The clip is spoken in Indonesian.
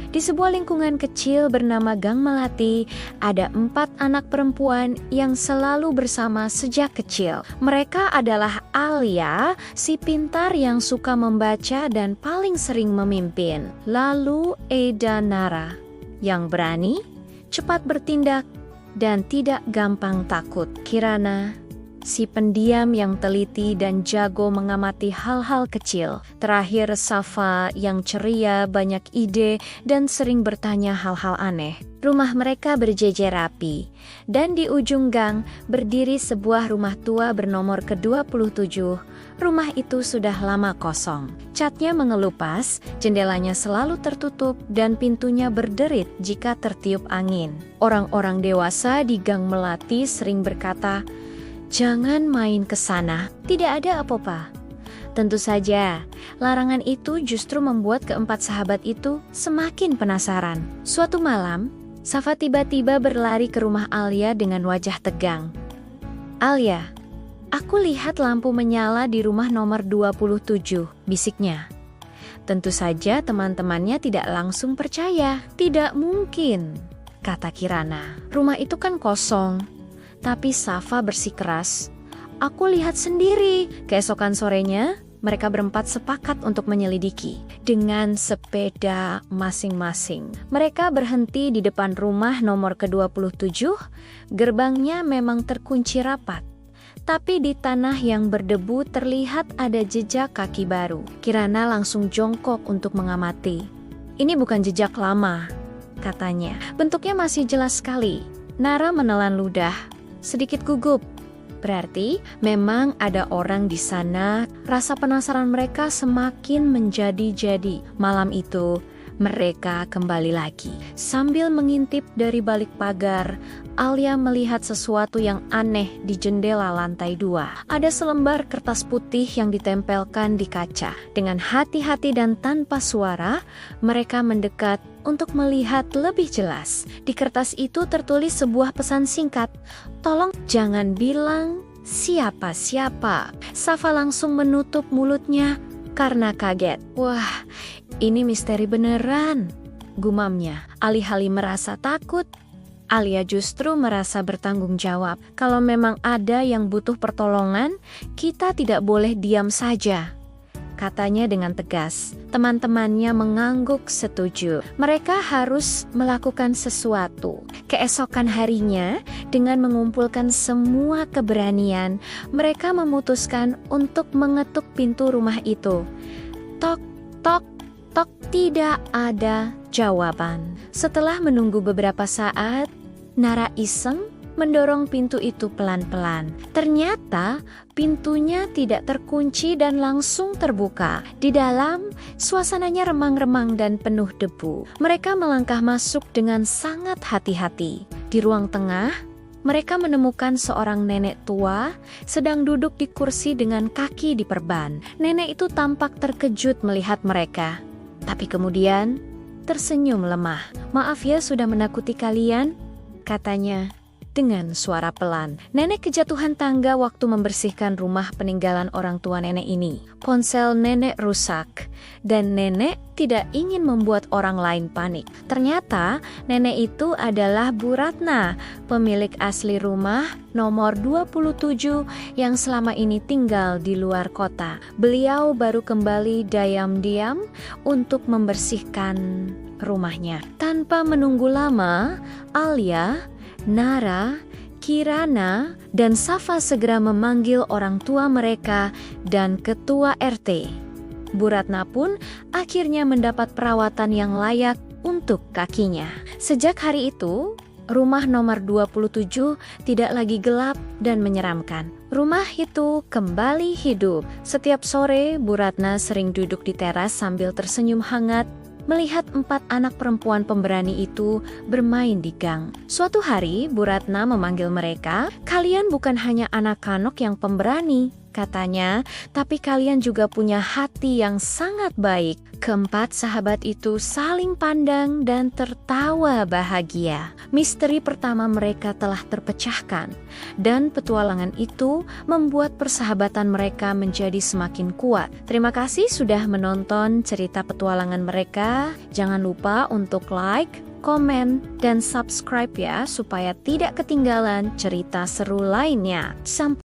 Di sebuah lingkungan kecil bernama Gang Melati, ada 4 anak perempuan yang selalu bersama sejak kecil. Mereka adalah Alia, si pintar yang suka membaca dan paling sering memimpin. Lalu Eda Nara, yang berani, cepat bertindak, dan tidak gampang takut. Kirana, si pendiam yang teliti dan jago mengamati hal-hal kecil. Terakhir Safa yang ceria, banyak ide, dan sering bertanya hal-hal aneh. Rumah mereka berjejer rapi, dan di ujung gang berdiri sebuah rumah tua bernomor ke-27. Rumah itu sudah lama kosong. Catnya mengelupas, jendelanya selalu tertutup, dan pintunya berderit jika tertiup angin. Orang-orang dewasa di Gang Melati sering berkata, "Jangan main ke sana, tidak ada apa-apa." Tentu saja, larangan itu justru membuat keempat sahabat itu semakin penasaran. Suatu malam, Safa tiba-tiba berlari ke rumah Alia dengan wajah tegang. "Alia, aku lihat lampu menyala di rumah nomor 27, bisiknya. Tentu saja teman-temannya tidak langsung percaya. "Tidak mungkin," kata Kirana. "Rumah itu kan kosong." Tapi Safa bersikeras, "Aku lihat sendiri." Keesokan sorenya, mereka berempat sepakat untuk menyelidiki. Dengan sepeda masing-masing, mereka berhenti di depan rumah nomor ke-27. Gerbangnya memang terkunci rapat, tapi di tanah yang berdebu terlihat ada jejak kaki baru. Kirana langsung jongkok untuk mengamati. "Ini bukan jejak lama," katanya. "Bentuknya masih jelas sekali." Nara menelan ludah, sedikit gugup. Berarti memang ada orang di sana. Rasa penasaran mereka semakin menjadi-jadi. Malam itu mereka kembali lagi. Sambil mengintip dari balik pagar, Alia melihat sesuatu yang aneh di jendela lantai 2. Ada selembar kertas putih yang ditempelkan di kaca. Dengan hati-hati dan tanpa suara, mereka mendekat untuk melihat lebih jelas. Di kertas itu tertulis sebuah pesan singkat, "Tolong jangan bilang siapa-siapa." Safa langsung menutup mulutnya karena kaget. "Wah, ini misteri beneran," gumamnya. Alih-alih merasa takut, Alia justru merasa bertanggung jawab. Kalau memang ada yang butuh pertolongan, kita tidak boleh diam saja, katanya dengan tegas. Teman-temannya mengangguk setuju. Mereka harus melakukan sesuatu. Keesokan harinya, dengan mengumpulkan semua keberanian, mereka memutuskan untuk mengetuk pintu rumah itu. Tok, tok, tok, tidak ada jawaban. Setelah menunggu beberapa saat, Nara iseng mendorong pintu itu pelan-pelan. Ternyata pintunya tidak terkunci dan langsung terbuka. Di dalam, suasananya remang-remang dan penuh debu. Mereka melangkah masuk dengan sangat hati-hati. Di ruang tengah, mereka menemukan seorang nenek tua sedang duduk di kursi dengan kaki diperban. Nenek itu tampak terkejut melihat mereka, tapi kemudian tersenyum lemah. "Maaf ya sudah menakuti kalian," katanya dengan suara pelan. Nenek kejatuhan tangga waktu membersihkan rumah peninggalan orang tua nenek ini. Ponsel nenek rusak, dan nenek tidak ingin membuat orang lain panik. Ternyata nenek itu adalah Bu Ratna, pemilik asli rumah nomor 27 yang selama ini tinggal di luar kota. Beliau baru kembali diam-diam untuk membersihkan rumahnya. Tanpa menunggu lama, Alia, Nara, Kirana, dan Safa segera memanggil orang tua mereka dan ketua RT. Bu Ratna pun akhirnya mendapat perawatan yang layak untuk kakinya. Sejak hari itu, rumah nomor 27 tidak lagi gelap dan menyeramkan. Rumah itu kembali hidup. Setiap sore, Bu Ratna sering duduk di teras sambil tersenyum hangat melihat 4 anak perempuan pemberani itu bermain di gang. Suatu hari, Bu Ratna memanggil mereka, "Kalian bukan hanya anak-anak yang pemberani, katanya, tapi kalian juga punya hati yang sangat baik. Keempat sahabat itu saling pandang dan tertawa bahagia. Misteri pertama mereka telah terpecahkan, dan petualangan itu membuat persahabatan mereka menjadi semakin kuat. Terima kasih sudah menonton cerita petualangan mereka. Jangan lupa untuk like, komen, dan subscribe ya, supaya tidak ketinggalan cerita seru lainnya. Sampai